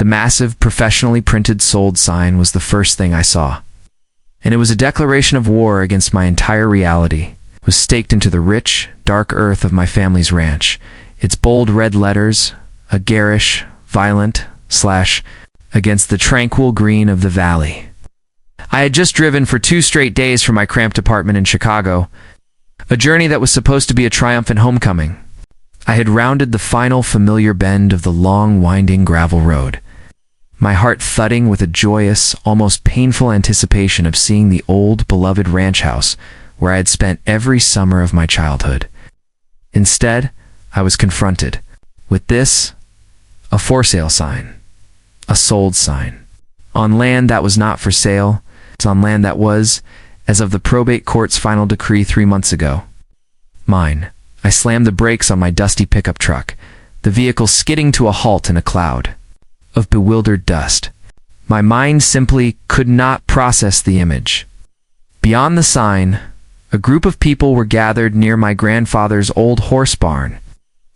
massive, professionally printed sold sign was the first thing I saw. And it was a declaration of war against my entire reality. It was staked into the rich, dark earth of my family's ranch. Its bold red letters, a garish, violent / against the tranquil green of the valley. I had just driven for 2 straight days from my cramped apartment in Chicago, a journey that was supposed to be a triumphant homecoming. I had rounded the final familiar bend of the long, winding gravel road, my heart thudding with a joyous, almost painful anticipation of seeing the old, beloved ranch house where I had spent every summer of my childhood. Instead, I was confronted with this, a for sale sign, a sold sign, on land that was not for sale. It's on land that was, as of the probate court's final decree 3 months ago, mine. I slammed the brakes on my dusty pickup truck, the vehicle skidding to a halt in a cloud of bewildered dust. My mind simply could not process the image. Beyond the sign, a group of people were gathered near my grandfather's old horse barn.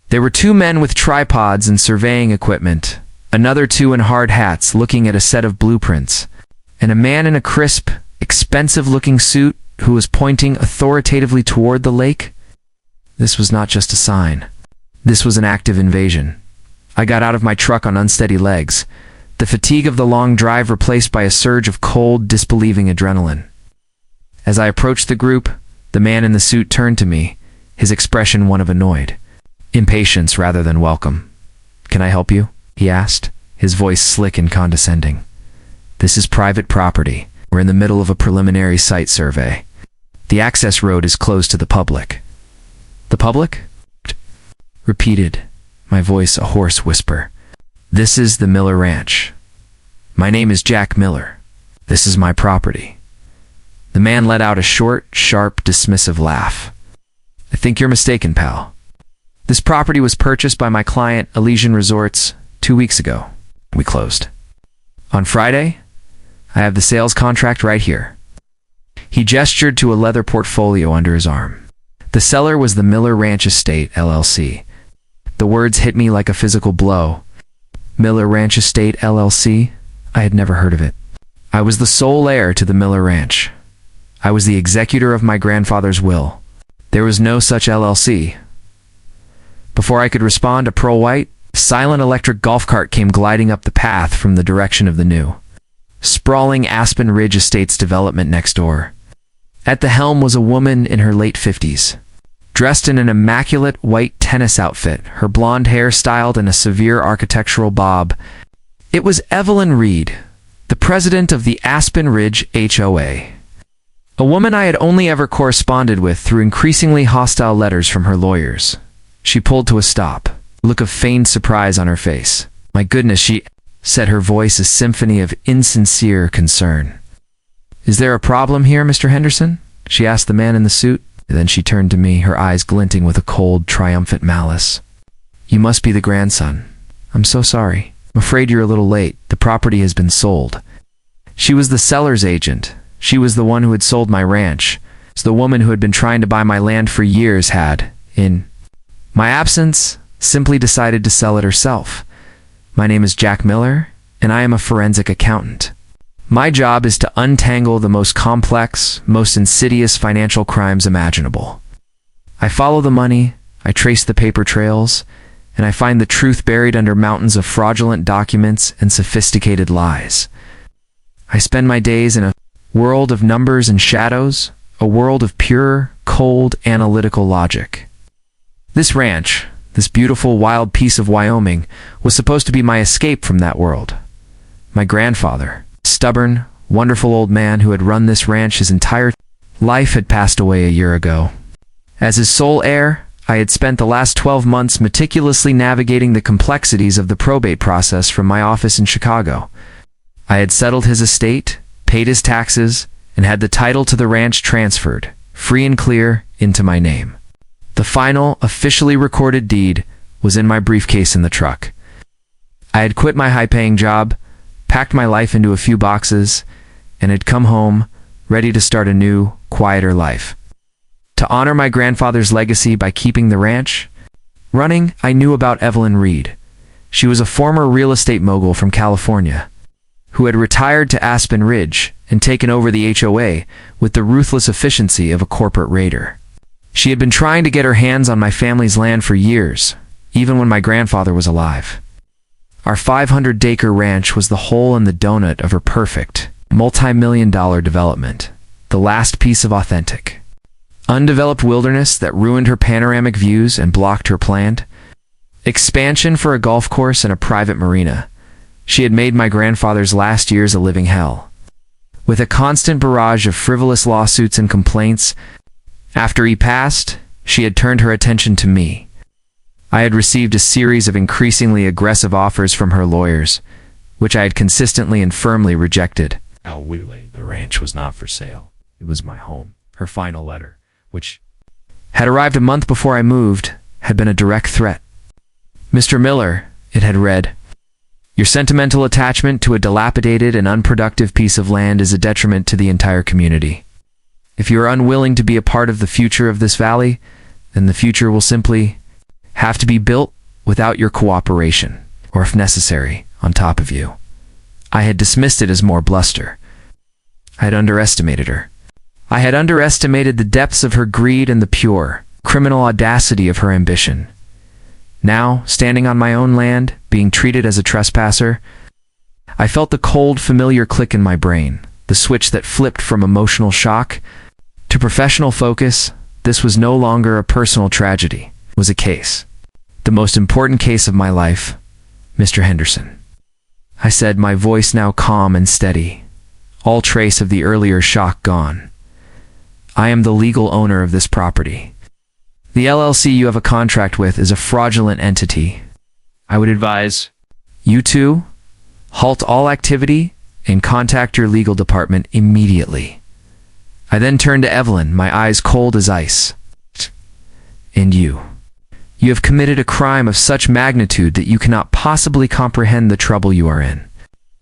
There were 2 men with tripods and surveying equipment, another 2 in hard hats looking at a set of blueprints, and a man in a crisp, expensive-looking suit who was pointing authoritatively toward the lake. This was not just a sign. This was an active invasion. I got out of my truck on unsteady legs, the fatigue of the long drive replaced by a surge of cold, disbelieving adrenaline. As I approached the group, the man in the suit turned to me, his expression one of annoyed impatience rather than welcome. "Can I help you?" he asked, his voice slick and condescending. "This is private property. We're in the middle of a preliminary site survey. The access road is closed to the public." "The public?" repeated, my voice a hoarse whisper. "This is the Miller Ranch. My name is Jack Miller. This is my property." The man let out a short, sharp, dismissive laugh. "I think you're mistaken, pal. This property was purchased by my client, Elysian Resorts, 2 weeks ago. We closed. On Friday, I have the sales contract right here." He gestured to a leather portfolio under his arm. The seller was the Miller Ranch Estate, LLC. The words hit me like a physical blow. Miller Ranch Estate, LLC? I had never heard of it. I was the sole heir to the Miller Ranch. I was the executor of my grandfather's will. There was no such LLC. Before I could respond, a pearl-white, silent electric golf cart came gliding up the path from the direction of the new, sprawling Aspen Ridge Estates development next door. At the helm was a woman in her late 50s, dressed in an immaculate white tennis outfit, her blonde hair styled in a severe architectural bob. It was Evelyn Reed, the president of the Aspen Ridge HOA. A woman I had only ever corresponded with through increasingly hostile letters from her lawyers. She pulled to a stop, a look of feigned surprise on her face. "My goodness," she said, her voice a symphony of insincere concern. "Is there a problem here, Mr. Henderson?" she asked the man in the suit. Then she turned to me, her eyes glinting with a cold, triumphant malice. "You must be the grandson. I'm so sorry. I'm afraid you're a little late. The property has been sold." She was the seller's agent. She was the one who had sold my ranch. So the woman who had been trying to buy my land for years had, in my absence, simply decided to sell it herself. My name is Jack Miller, and I am a forensic accountant. My job is to untangle the most complex, most insidious financial crimes imaginable. I follow the money, I trace the paper trails, and I find the truth buried under mountains of fraudulent documents and sophisticated lies. I spend my days in a world of numbers and shadows, a world of pure, cold, analytical logic. This ranch, this beautiful, wild piece of Wyoming, was supposed to be my escape from that world. My grandfather, stubborn, wonderful old man who had run this ranch his entire life, had passed away a year ago. As his sole heir, I had spent the last 12 months meticulously navigating the complexities of the probate process from my office in Chicago. I had settled his estate, paid his taxes, and had the title to the ranch transferred, free and clear, into my name. The final, officially recorded deed was in my briefcase in the truck. I had quit my high-paying job, packed my life into a few boxes, and had come home, ready to start a new, quieter life. To honor my grandfather's legacy by keeping the ranch running, I knew about Evelyn Reed. She was a former real estate mogul from California, who had retired to Aspen Ridge and taken over the HOA with the ruthless efficiency of a corporate raider. She had been trying to get her hands on my family's land for years, even when my grandfather was alive. Our 500-acre ranch was the hole in the donut of her perfect, multi-million-dollar development, the last piece of authentic, undeveloped wilderness that ruined her panoramic views and blocked her planned expansion for a golf course and a private marina. She had made my grandfather's last years a living hell. With a constant barrage of frivolous lawsuits and complaints, after he passed, she had turned her attention to me. I had received a series of increasingly aggressive offers from her lawyers, which I had consistently and firmly rejected. The ranch was not for sale. It was my home. Her final letter, which had arrived a month before I moved, had been a direct threat. Mr. Miller, it had read, your sentimental attachment to a dilapidated and unproductive piece of land is a detriment to the entire community. If you are unwilling to be a part of the future of this valley, then the future will simply have to be built without your cooperation, or if necessary, on top of you. I had dismissed it as more bluster. I had underestimated her. I had underestimated the depths of her greed and the pure, criminal audacity of her ambition. Now, standing on my own land, being treated as a trespasser, I felt the cold, familiar click in my brain, the switch that flipped from emotional shock to professional focus. This was no longer a personal tragedy. It was a case. The most important case of my life, Mr. Henderson. I said, my voice now calm and steady, all trace of the earlier shock gone. I am the legal owner of this property. The LLC you have a contract with is a fraudulent entity. I would advise you to halt all activity and contact your legal department immediately. I then turned to Evelyn, my eyes cold as ice. And you have committed a crime of such magnitude that you cannot possibly comprehend the trouble you are in.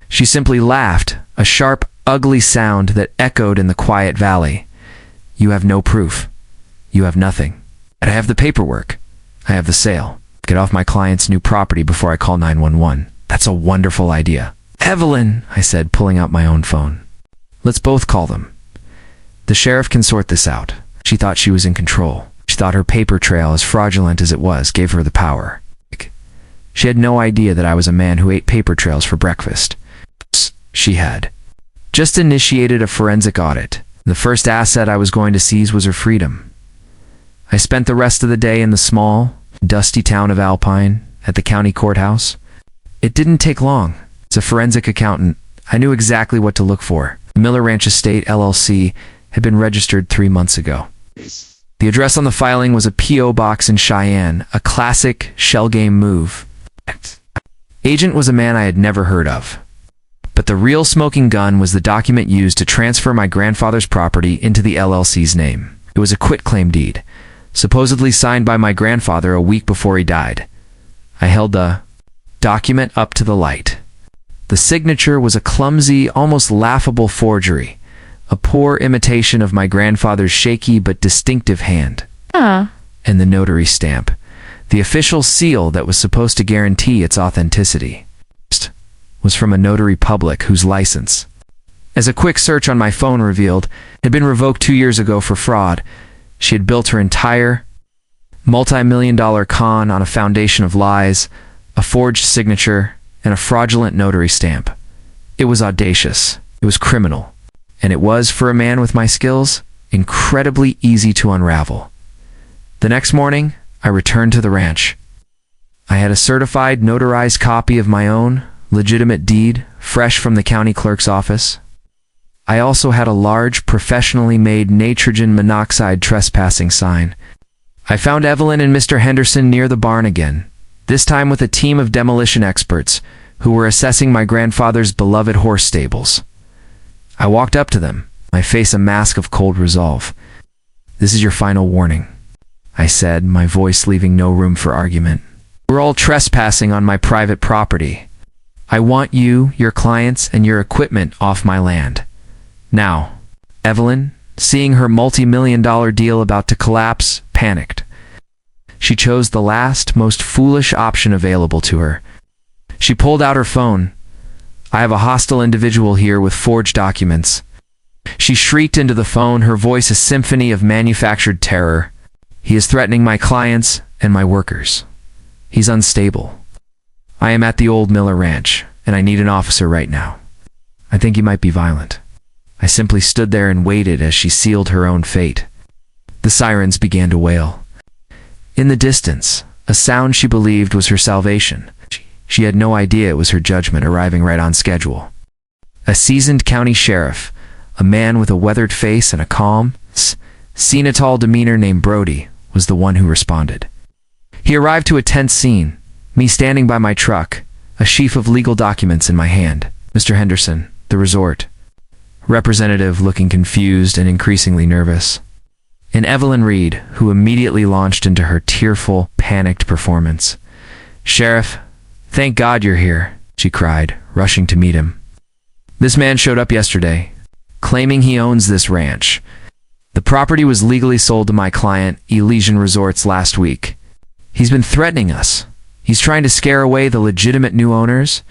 She simply laughed, a sharp, ugly sound that echoed in the quiet valley. You have no proof. You have nothing. And I have the paperwork. I have the sale. Get off my client's new property before I call 911. That's a wonderful idea. Evelyn, I said, pulling out my own phone. Let's both call them. The sheriff can sort this out. She thought she was in control. She thought her paper trail, as fraudulent as it was, gave her the power. She had no idea that I was a man who ate paper trails for breakfast. She had just initiated a forensic audit. The first asset I was going to seize was her freedom. I spent the rest of the day in the small, dusty town of Alpine, at the county courthouse. It didn't take long. As a forensic accountant, I knew exactly what to look for. The Miller Ranch Estate LLC had been registered 3 months ago. The address on the filing was a P.O. box in Cheyenne, a classic shell game move. Agent was a man I had never heard of. But the real smoking gun was the document used to transfer my grandfather's property into the LLC's name. It was a quitclaim deed, supposedly signed by my grandfather a week before he died. I held the document up to the light. The signature was a clumsy, almost laughable forgery, a poor imitation of my grandfather's shaky but distinctive hand. And the notary stamp, the official seal that was supposed to guarantee its authenticity, was from a notary public whose license, as a quick search on my phone revealed, had been revoked 2 years ago for fraud. She had built her entire multi-million-dollar con on a foundation of lies, a forged signature, and a fraudulent notary stamp. It was audacious. It was criminal. And it was, for a man with my skills, incredibly easy to unravel. The next morning, I returned to the ranch. I had a certified, notarized copy of my own legitimate deed, fresh from the county clerk's office. I also had a large, professionally made nitrogen monoxide trespassing sign. I found Evelyn and Mr. Henderson near the barn again, this time with a team of demolition experts who were assessing my grandfather's beloved horse stables. I walked up to them, my face a mask of cold resolve. This is your final warning, I said, my voice leaving no room for argument. We're all trespassing on my private property. I want you, your clients, and your equipment off my land. Now, Evelyn, seeing her multi-million-dollar deal about to collapse, panicked. She chose the last, most foolish option available to her. She pulled out her phone. "I have a hostile individual here with forged documents." She shrieked into the phone, her voice a symphony of manufactured terror. "He is threatening my clients and my workers. He's unstable. I am at the old Miller Ranch, and I need an officer right now. I think he might be violent." I simply stood there and waited as she sealed her own fate. The sirens began to wail. In the distance, a sound she believed was her salvation. She had no idea it was her judgment arriving right on schedule. A seasoned county sheriff, a man with a weathered face and a calm, senile demeanor named Brody, was the one who responded. He arrived to a tense scene, me standing by my truck, a sheaf of legal documents in my hand. "Mr. Henderson, the resort." Representative looking confused and increasingly nervous. And Evelyn Reed, who immediately launched into her tearful, panicked performance. "Sheriff, thank God you're here," she cried, rushing to meet him. "This man showed up yesterday, claiming he owns this ranch. The property was legally sold to my client, Elysian Resorts, last week. He's been threatening us. He's trying to scare away the legitimate new owners,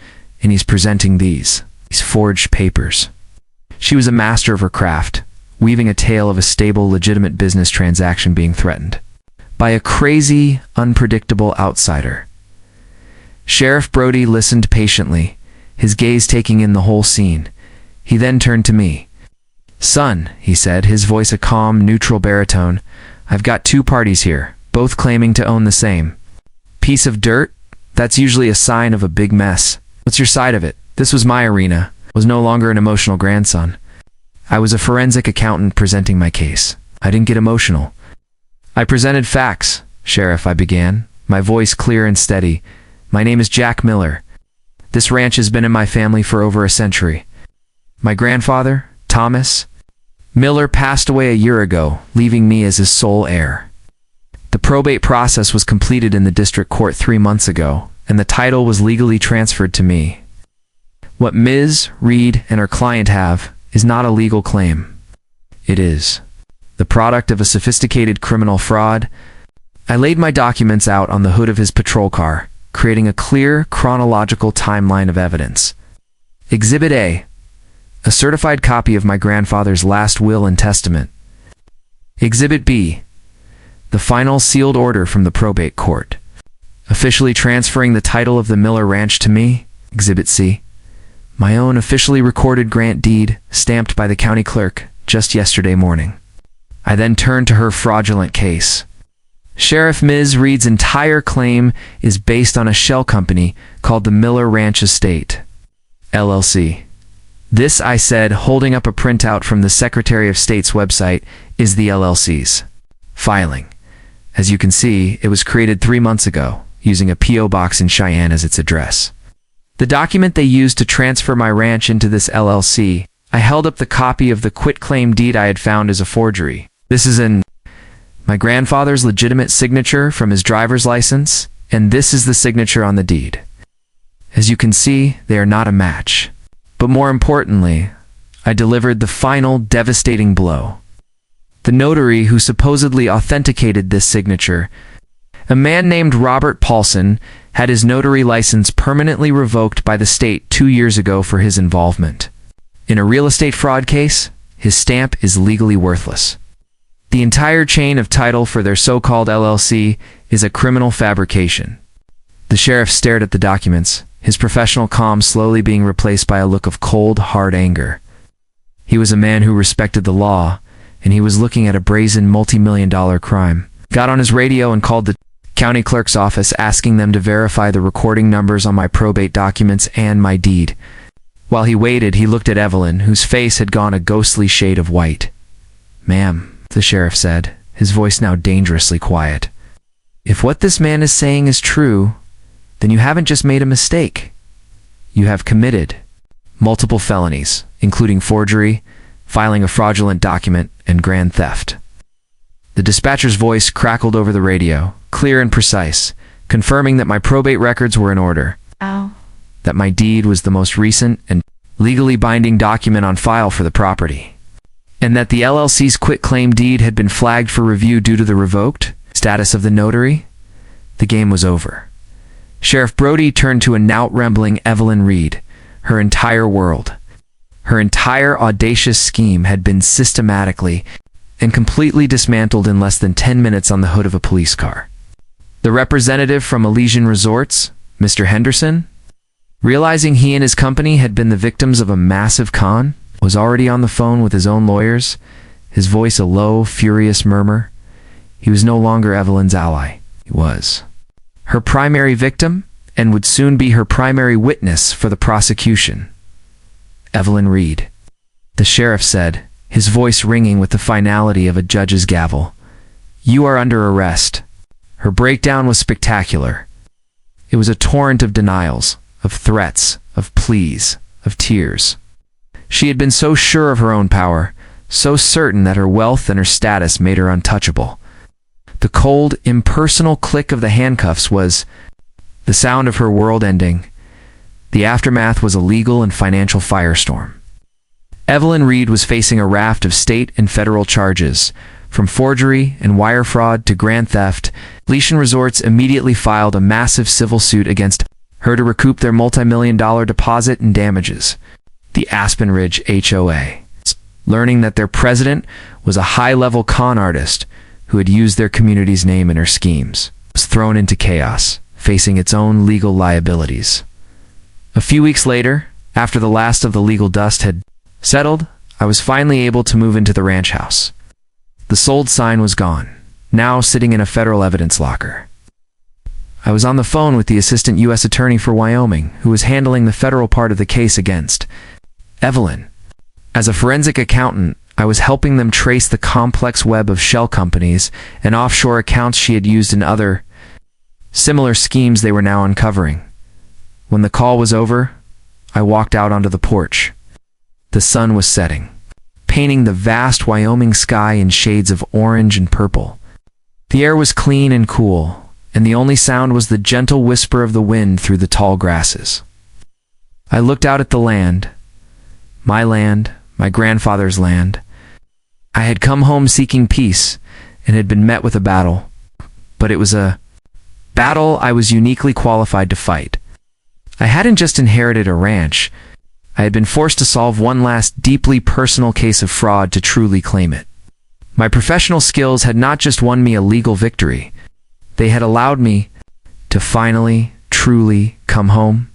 and he's presenting these forged papers." She was a master of her craft, weaving a tale of a stable, legitimate business transaction being threatened by a crazy, unpredictable outsider. Sheriff Brody listened patiently, his gaze taking in the whole scene. He then turned to me. "Son," he said, his voice a calm, neutral baritone, "I've got two parties here, both claiming to own the same piece of dirt. That's usually a sign of a big mess. What's your side of it? This was my arena. Was no longer an emotional grandson. I was a forensic accountant presenting my case. I didn't get emotional. I presented facts, Sheriff," I began, my voice clear and steady. "My name is Jack Miller. This ranch has been in my family for over a century. My grandfather, Thomas Miller, passed away a year ago, leaving me as his sole heir. The probate process was completed in the district court 3 months ago, and the title was legally transferred to me. What Ms. Reed and her client have is not a legal claim. It is the product of a sophisticated criminal fraud." I laid my documents out on the hood of his patrol car, creating a clear, chronological timeline of evidence. Exhibit A, a certified copy of my grandfather's last will and testament. Exhibit B, the final sealed order from the probate court, officially transferring the title of the Miller Ranch to me. Exhibit C, my own officially recorded grant deed, stamped by the county clerk just yesterday morning. I then turned to her fraudulent case. Sheriff, Ms. Reed's entire claim is based on a shell company called the Miller Ranch Estate, LLC. This, I said, holding up a printout from the Secretary of State's website, is the LLC's filing. As you can see, it was created 3 months ago, using a P.O. box in Cheyenne as its address. The document they used to transfer my ranch into this LLC, I held up the copy of the quitclaim deed I had found as a forgery. This is my grandfather's legitimate signature from his driver's license, and this is the signature on the deed. As you can see, they are not a match. But more importantly, I delivered the final devastating blow. The notary who supposedly authenticated this signature, a man named Robert Paulson, had his notary license permanently revoked by the state 2 years ago for his involvement. In a real estate fraud case, his stamp is legally worthless. The entire chain of title for their so-called LLC is a criminal fabrication. The sheriff stared at the documents, his professional calm slowly being replaced by a look of cold, hard anger. He was a man who respected the law, and he was looking at a brazen multi-million-dollar crime. Got on his radio and called the county clerk's office, asking them to verify the recording numbers on my probate documents and my deed. While he waited, he looked at Evelyn, whose face had gone a ghostly shade of white. "Ma'am," the sheriff said, his voice now dangerously quiet, "if what this man is saying is true, then you haven't just made a mistake. You have committed multiple felonies, including forgery, filing a fraudulent document, and grand theft." The dispatcher's voice crackled over the radio, clear and precise, confirming that my probate records were in order. Ow. That my deed was the most recent and legally binding document on file for the property, and that the LLC's quitclaim deed had been flagged for review due to the revoked status of the notary. The game was over. Sheriff Brody turned to a now-rambling Evelyn Reed. Her entire world, her entire audacious scheme had been systematically and completely dismantled in less than 10 minutes on the hood of a police car. The representative from Elysian Resorts, Mr. Henderson, realizing he and his company had been the victims of a massive con, was already on the phone with his own lawyers, his voice a low, furious murmur. He was no longer Evelyn's ally. He was her primary victim, and would soon be her primary witness for the prosecution. Evelyn Reed, the sheriff said, his voice ringing with the finality of a judge's gavel. You are under arrest. Her breakdown was spectacular. It was a torrent of denials, of threats, of pleas, of tears. She had been so sure of her own power, so certain that her wealth and her status made her untouchable. The cold, impersonal click of the handcuffs was the sound of her world ending. The aftermath was a legal and financial firestorm. Evelyn Reed was facing a raft of state and federal charges. From forgery and wire fraud to grand theft, Elysian Resorts immediately filed a massive civil suit against her to recoup their multi-million-dollar deposit and damages. The Aspen Ridge HOA, learning that their president was a high-level con artist who had used their community's name in her schemes, was thrown into chaos, facing its own legal liabilities. A few weeks later, after the last of the legal dust had settled, I was finally able to move into the ranch house. The sold sign was gone, now sitting in a federal evidence locker. I was on the phone with the assistant U.S. attorney for Wyoming, who was handling the federal part of the case against Evelyn. As a forensic accountant, I was helping them trace the complex web of shell companies and offshore accounts she had used in other similar schemes they were now uncovering. When the call was over, I walked out onto the porch. The sun was setting, painting the vast Wyoming sky in shades of orange and purple. The air was clean and cool, and the only sound was the gentle whisper of the wind through the tall grasses. I looked out at the land, my grandfather's land. I had come home seeking peace and had been met with a battle, but it was a battle I was uniquely qualified to fight. I hadn't just inherited a ranch. I had been forced to solve one last deeply personal case of fraud to truly claim it. My professional skills had not just won me a legal victory. They had allowed me to finally, truly come home.